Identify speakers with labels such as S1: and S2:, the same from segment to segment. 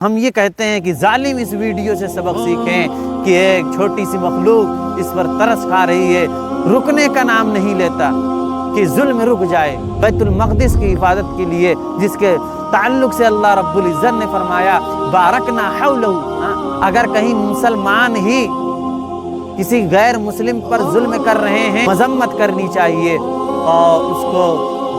S1: ہم یہ کہتے ہیں کہ ظالم اس ویڈیو سے سبق سیکھیں کہ ایک چھوٹی سی مخلوق اس پر ترس کھا رہی ہے، رکنے کا نام نہیں لیتا کہ ظلم رک جائے۔ بیت المقدس کی حفاظت کے لیے جس کے تعلق سے اللہ رب العزت نے فرمایا بارکنا حولہ، اگر کہیں مسلمان ہی کسی غیر مسلم پر ظلم کر رہے ہیں، مذمت کرنی چاہیے اور اس کو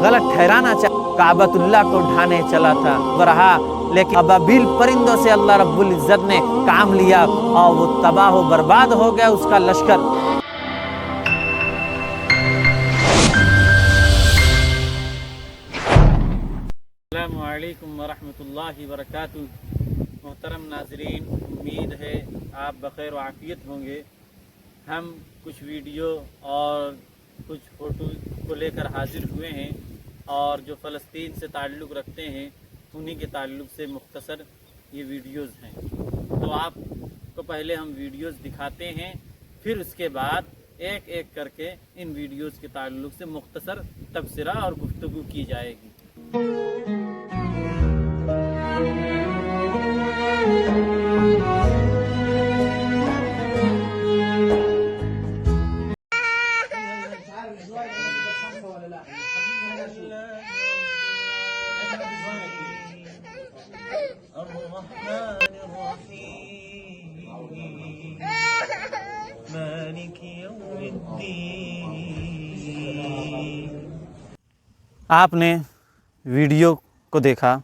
S1: غلط ٹھہرانا چاہیے۔ کعبۃ اللہ کو ڈھانے چلا تھا ورہا، لیکن ابابیل پرندوں سے اللہ رب العزت نے کام لیا اور وہ تباہ و برباد ہو گیا اس کا لشکر۔ السلام علیکم ورحمۃ اللہ وبرکاتہ۔ محترم ناظرین، امید ہے آپ بخیر و عافیت ہوں گے۔ ہم کچھ ویڈیو اور کچھ فوٹو کو لے کر حاضر ہوئے ہیں اور جو فلسطین سے تعلق رکھتے ہیں انہی کے تعلق سے مختصر یہ ویڈیوز ہیں۔ تو آپ کو پہلے ہم ویڈیوز دکھاتے ہیں، پھر اس کے بعد ایک ایک کر کے ان ویڈیوز کے تعلق سے مختصر تبصرہ اور گفتگو کی جائے گی۔ آپ نے ویڈیو کو دیکھا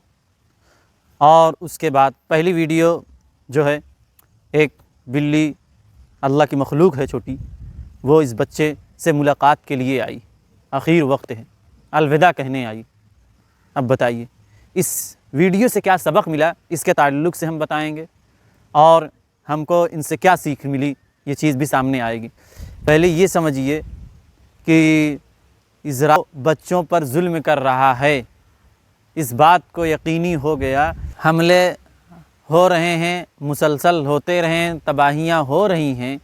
S1: اور اس کے بعد پہلی ویڈیو جو ہے ایک بلی اللہ کی مخلوق ہے چھوٹی، وہ اس بچے سے ملاقات کے لیے آئی، آخر وقت ہے، الوداع کہنے آئی۔ اب بتائیے اس ویڈیو سے کیا سبق ملا، اس کے تعلق سے ہم بتائیں گے اور ہم کو ان سے کیا سیکھ ملی یہ چیز بھی سامنے آئے گی۔ پہلے یہ سمجھیے کہ اسرائیل بچوں پر ظلم کر رہا ہے، اس بات کو یقینی ہو گیا۔ حملے ہو رہے ہیں، مسلسل ہوتے رہیں، تباہیاں ہو رہی ہیں،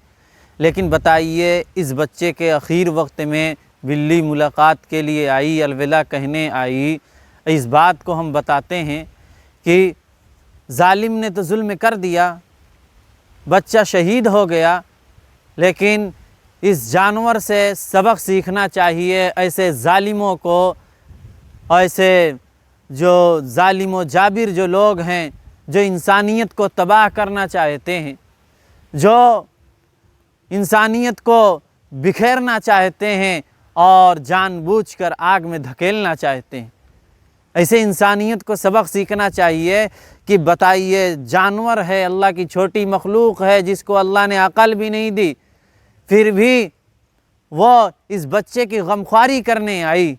S1: لیکن بتائیے اس بچے کے اخیر وقت میں بلی ملاقات کے لیے آئی، الوداع کہنے آئی۔ اس بات کو ہم بتاتے ہیں کہ ظالم نے تو ظلم کر دیا، بچہ شہید ہو گیا، لیکن اس جانور سے سبق سیکھنا چاہیے۔ ایسے ظالموں کو، ایسے جو ظالم و جابر جو لوگ ہیں، جو انسانیت کو تباہ کرنا چاہتے ہیں، جو انسانیت کو بکھیرنا چاہتے ہیں اور جان بوجھ کر آگ میں دھکیلنا چاہتے ہیں، ایسے انسانیت کو سبق سیکھنا چاہیے کہ بتائیے جانور ہے، اللہ کی چھوٹی مخلوق ہے جس کو اللہ نے عقل بھی نہیں دی، پھر بھی وہ اس بچے کی غمخواری کرنے آئی،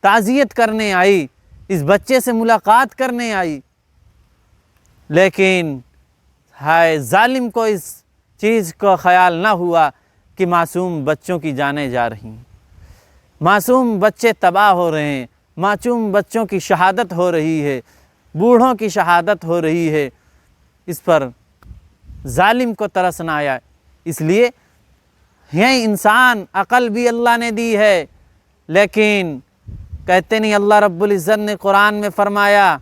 S1: تعزیت کرنے آئی، اس بچے سے ملاقات کرنے آئی، لیکن ہائے ظالم کو اس چیز کا خیال نہ ہوا کہ معصوم بچوں کی جانیں جا رہی ہیں، معصوم بچے تباہ ہو رہے ہیں، معصوم بچوں کی شہادت ہو رہی ہے، بوڑھوں کی شہادت ہو رہی ہے۔ اس پر ظالم کو ترس نہ آیا۔ اس لیے یہ انسان عقل بھی اللہ نے دی ہے، لیکن کہتے نہیں اللہ رب العزت نے قرآن میں فرمایا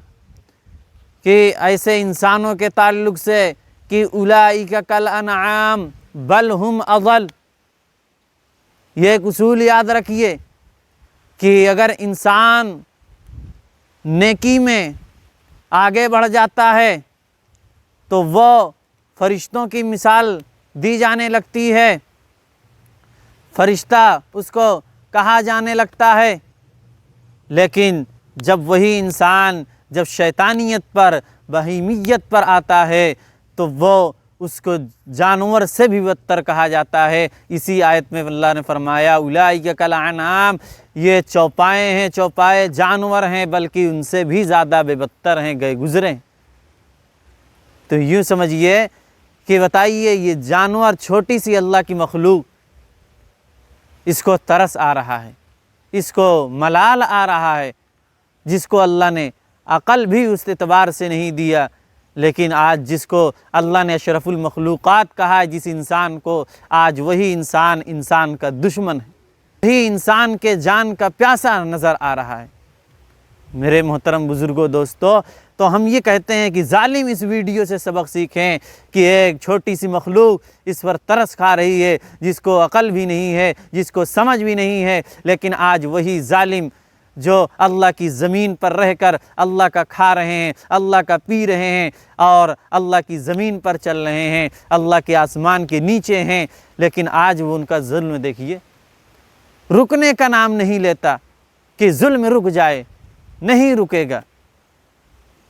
S1: کہ ایسے انسانوں کے تعلق سے کہ اولئک کالانعام بل ہم اضل۔ یہ ایک اصول یاد رکھیے کہ اگر انسان نیکی میں آگے بڑھ جاتا ہے تو وہ فرشتوں کی مثال دی جانے لگتی ہے، فرشتہ اس کو کہا جانے لگتا ہے، لیکن جب وہی انسان جب شیطانیت پر، بہیمیت پر آتا ہے تو وہ اس کو جانور سے بھی بدتر کہا جاتا ہے۔ اسی آیت میں اللہ نے فرمایا اولئک کالانعام، یہ چوپائے ہیں، چوپائے جانور ہیں، بلکہ ان سے بھی زیادہ بے بدتر ہیں، گئے گزرے۔ تو یوں سمجھیے کہ بتائیے یہ جانور چھوٹی سی اللہ کی مخلوق، اس کو ترس آ رہا ہے، اس کو ملال آ رہا ہے، جس کو اللہ نے عقل بھی اس اعتبار سے نہیں دیا، لیکن آج جس کو اللہ نے اشرف المخلوقات کہا ہے، جس انسان کو، آج وہی انسان انسان کا دشمن ہے، وہی انسان کے جان کا پیاسا نظر آ رہا ہے۔ میرے محترم بزرگوں، دوستو، تو ہم یہ کہتے ہیں کہ ظالم اس ویڈیو سے سبق سیکھیں کہ ایک چھوٹی سی مخلوق اس پر ترس کھا رہی ہے، جس کو عقل بھی نہیں ہے، جس کو سمجھ بھی نہیں ہے، لیکن آج وہی ظالم جو اللہ کی زمین پر رہ کر اللہ کا کھا رہے ہیں، اللہ کا پی رہے ہیں اور اللہ کی زمین پر چل رہے ہیں، اللہ کے آسمان کے نیچے ہیں، لیکن آج وہ ان کا ظلم دیکھیے، رکنے کا نام نہیں لیتا کہ ظلم رک جائے، نہیں رکے گا۔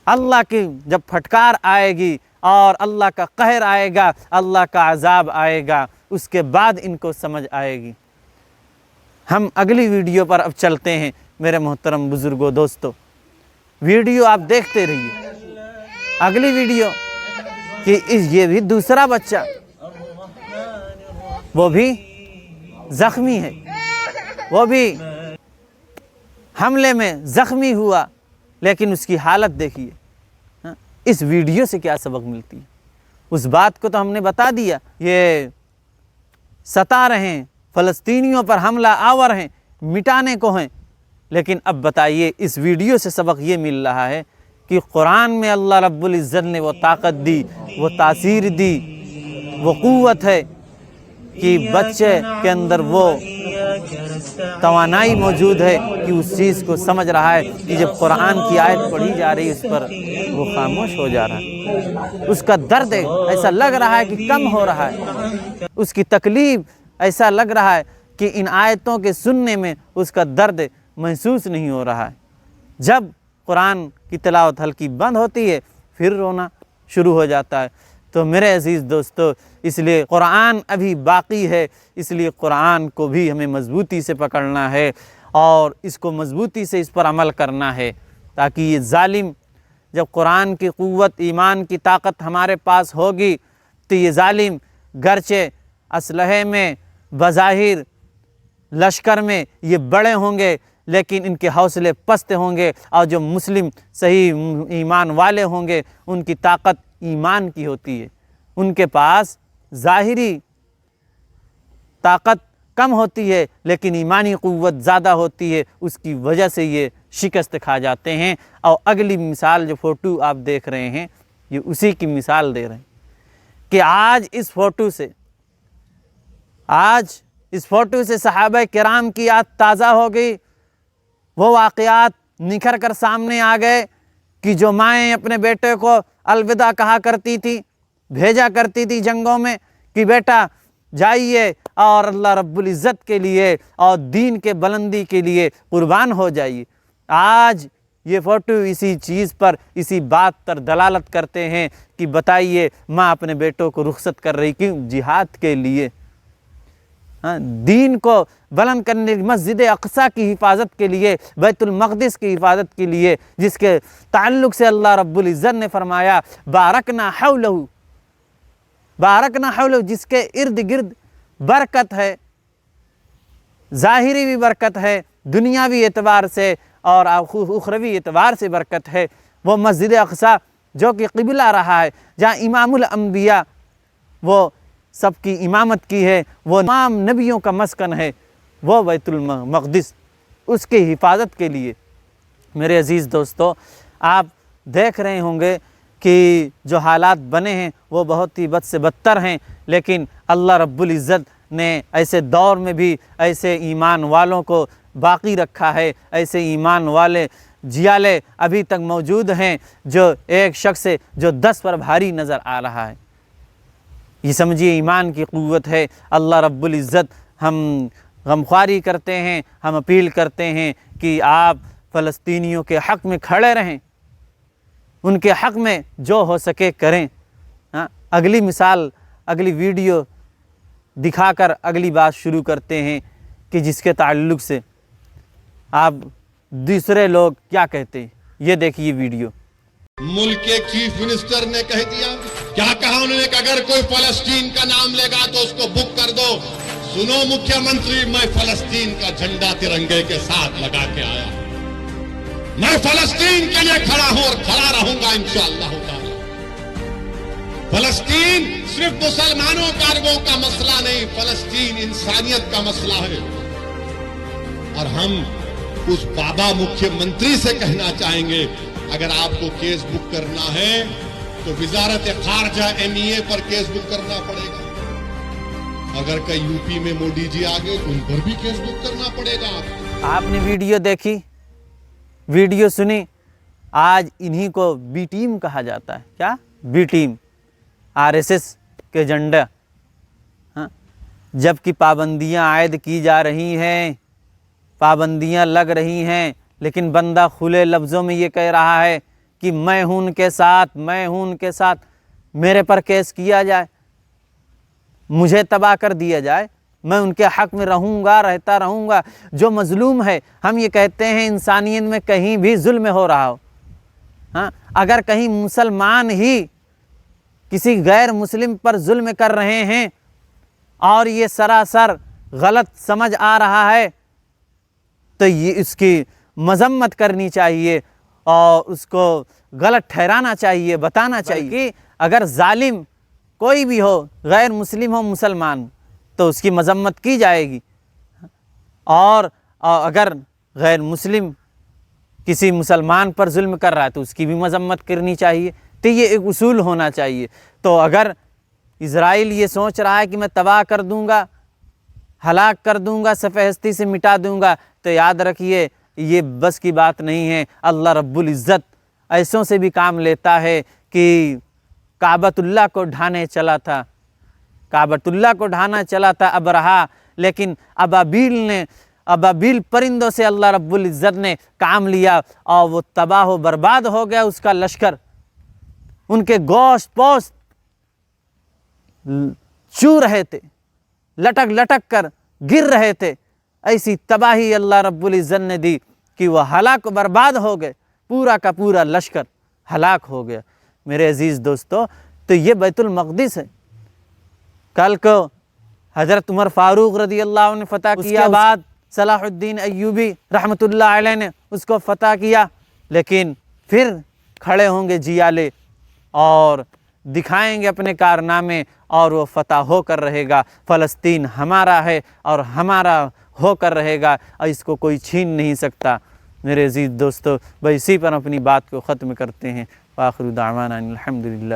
S1: اللہ کی جب پھٹکار آئے گی اور اللہ کا قہر آئے گا، اللہ کا عذاب آئے گا، اس کے بعد ان کو سمجھ آئے گی۔ ہم اگلی ویڈیو پر اب چلتے ہیں میرے محترم بزرگوں، دوستو، ویڈیو آپ دیکھتے رہیے۔ اگلی ویڈیو کہ یہ بھی دوسرا بچہ، وہ بھی زخمی ہے، وہ بھی حملے میں زخمی ہوا، لیکن اس کی حالت دیکھیے۔ اس ویڈیو سے کیا سبق ملتی ہے؟ اس بات کو تو ہم نے بتا دیا، یہ ستا رہے ہیں، فلسطینیوں پر حملہ آور ہیں، مٹانے کو ہیں، لیکن اب بتائیے اس ویڈیو سے سبق یہ مل رہا ہے کہ قرآن میں اللہ رب العزت نے وہ طاقت دی، وہ تاثیر دی، وہ قوت ہے کہ بچے کے اندر وہ توانائی موجود ہے کہ اس چیز کو سمجھ رہا ہے کہ جب قرآن کی آیت پڑھی جا رہی ہے اس پر وہ خاموش ہو جا رہا ہے، اس کا درد ایسا لگ رہا ہے کہ کم ہو رہا ہے، اس کی تکلیف ایسا لگ رہا ہے کہ ان آیتوں کے سننے میں اس کا درد محسوس نہیں ہو رہا ہے۔ جب قرآن کی تلاوت ہلکی بند ہوتی ہے پھر رونا شروع ہو جاتا ہے۔ تو میرے عزیز دوستو، اس لیے قرآن ابھی باقی ہے، اس لیے قرآن کو بھی ہمیں مضبوطی سے پکڑنا ہے اور اس کو مضبوطی سے اس پر عمل کرنا ہے، تاکہ یہ ظالم، جب قرآن کی قوت، ایمان کی طاقت ہمارے پاس ہوگی تو یہ ظالم گرچہ اسلحے میں، بظاہر لشکر میں یہ بڑے ہوں گے، لیکن ان کے حوصلے پست ہوں گے، اور جو مسلم صحیح ایمان والے ہوں گے ان کی طاقت ایمان کی ہوتی ہے، ان کے پاس ظاہری طاقت کم ہوتی ہے لیکن ایمانی قوت زیادہ ہوتی ہے، اس کی وجہ سے یہ شکست کھا جاتے ہیں۔ اور اگلی مثال جو فوٹو آپ دیکھ رہے ہیں یہ اسی کی مثال دے رہے ہیں کہ آج اس فوٹو سے صحابہ کرام کی یاد تازہ ہو گئی، وہ واقعات نکھر کر سامنے آ گئے کہ جو مائیں اپنے بیٹے کو الوداع کہا کرتی تھی، بھیجا کرتی تھی جنگوں میں کہ بیٹا جائیے اور اللہ رب العزت کے لیے اور دین کے بلندی کے لیے قربان ہو جائیے۔ آج یہ فوٹو اسی چیز پر، اسی بات پر دلالت کرتے ہیں کہ بتائیے ماں اپنے بیٹوں کو رخصت کر رہی کیوں؟ جہاد کے لیے، دین کو بلند کرنے، مسجد اقصیٰ کی حفاظت کے لیے، بیت المقدس کی حفاظت کے لیے، جس کے تعلق سے اللہ رب العزت نے فرمایا بارکنا حولہ، جس کے ارد گرد برکت ہے، ظاہری بھی برکت ہے، دنیاوی اعتبار سے اور اخروی اعتبار سے برکت ہے، وہ مسجد اقصیٰ جو کہ قبلہ رہا ہے، جہاں امام الانبیاء وہ سب کی امامت کی ہے، وہ تمام نبیوں کا مسکن ہے، وہ بیت المقدس، اس کی حفاظت کے لیے۔ میرے عزیز دوستو، آپ دیکھ رہے ہوں گے کہ جو حالات بنے ہیں وہ بہت ہی بد سے بدتر ہیں، لیکن اللہ رب العزت نے ایسے دور میں بھی ایسے ایمان والوں کو باقی رکھا ہے، ایسے ایمان والے جیالے ابھی تک موجود ہیں، جو ایک شخص ہے جو 10 پر بھاری نظر آ رہا ہے۔ یہ سمجھیے ایمان کی قوت ہے۔ اللہ رب العزت، ہم غمخواری کرتے ہیں، ہم اپیل کرتے ہیں کہ آپ فلسطینیوں کے حق میں کھڑے رہیں، ان کے حق میں جو ہو سکے کریں۔ اگلی مثال، اگلی ویڈیو دکھا کر اگلی بات شروع کرتے ہیں کہ جس کے تعلق سے آپ دوسرے لوگ کیا کہتے ہیں، یہ دیکھیے ویڈیو۔
S2: ملک کے چیف منسٹر نے کہہ دیا، کیا کہا انہوں نے کہ اگر کوئی فلسطین کا نام لے گا تو اس کو بک کر دو۔ سنو مکھیہ منتری، میں فلسطین کا جھنڈا ترنگے کے ساتھ لگا کے آیا، میں فلسطین کے لیے کھڑا ہوں اور کھڑا رہوں گا انشاءاللہ تعالی۔ فلسطین صرف مسلمانوں کا عربوں کا مسئلہ نہیں، فلسطین انسانیت کا مسئلہ ہے، اور ہم اس بابا مکھیہ منتری سے کہنا چاہیں گے اگر آپ کو کیس بک کرنا ہے تو وزارت خارجہ MEA پر کیس بک کرنا پڑے گا. اگر کئی UP میں مودی جی آگے تو ان پر بھی کیس بک کرنا پڑے گا.
S1: آپ نے ویڈیو دیکھی, ویڈیو سنی, آج انہی کو بی ٹیم کہا جاتا ہے. کیا بی ٹیم؟ RSS کے جھنڈا. جب کہ پابندیاں عائد کی جا رہی ہیں, پابندیاں لگ رہی ہیں, لیکن بندہ کھلے لفظوں میں یہ کہہ رہا ہے کہ میں ہوں ان کے ساتھ, میں ہوں ان کے ساتھ, میرے پر کیس کیا جائے, مجھے تباہ کر دیا جائے, میں ان کے حق میں رہوں گا, رہتا رہوں گا. جو مظلوم ہے, ہم یہ کہتے ہیں انسانیت میں کہیں بھی ظلم ہو رہا ہو, اگر کہیں مسلمان ہی کسی غیر مسلم پر ظلم کر رہے ہیں اور یہ سراسر غلط سمجھ آ رہا ہے, تو یہ اس کی مذمت کرنی چاہیے اور اس کو غلط ٹھہرانا چاہیے, بتانا چاہیے کہ اگر ظالم کوئی بھی ہو, غیر مسلم ہو مسلمان, تو اس کی مذمت کی جائے گی. اور اگر غیر مسلم کسی مسلمان پر ظلم کر رہا ہے تو اس کی بھی مذمت کرنی چاہیے. تو یہ ایک اصول ہونا چاہیے. تو اگر اسرائیل یہ سوچ رہا ہے کہ میں تباہ کر دوں گا, ہلاک کر دوں گا, صفحہ ہستی سے مٹا دوں گا, تو یاد رکھیے یہ بس کی بات نہیں ہے. اللہ رب العزت ایسوں سے بھی کام لیتا ہے کہ کعبۃ اللہ کو ڈھانے چلا تھا, کعبۃ اللہ کو ڈھانا چلا تھا ابرہا, لیکن ابابیل پرندوں سے اللہ رب العزت نے کام لیا اور وہ تباہ و برباد ہو گیا. اس کا لشکر, ان کے گوشت پوشت چو رہے تھے, لٹک لٹک کر گر رہے تھے. ایسی تباہی اللہ رب العزت نے دی کہ وہ ہلاک و برباد ہو گئے, پورا کا پورا لشکر ہلاک ہو گیا. میرے عزیز دوستو, تو یہ بیت المقدس ہے. کل کو حضرت عمر فاروق رضی اللہ عنہ نے فتح کیا, بعد صلاح الدین ایوبی رحمۃ اللہ علیہ نے اس کو فتح کیا, لیکن پھر کھڑے ہوں گے جیالے اور دکھائیں گے اپنے کارنامے, اور وہ فتح ہو کر رہے گا. فلسطین ہمارا ہے اور ہمارا ہو کر رہے گا, اور اس کو کوئی چھین نہیں سکتا. میرے عزیز دوستو, اسی پر اپنی بات کو ختم کرتے ہیں. وآخر دعوانا ان الحمد للہ.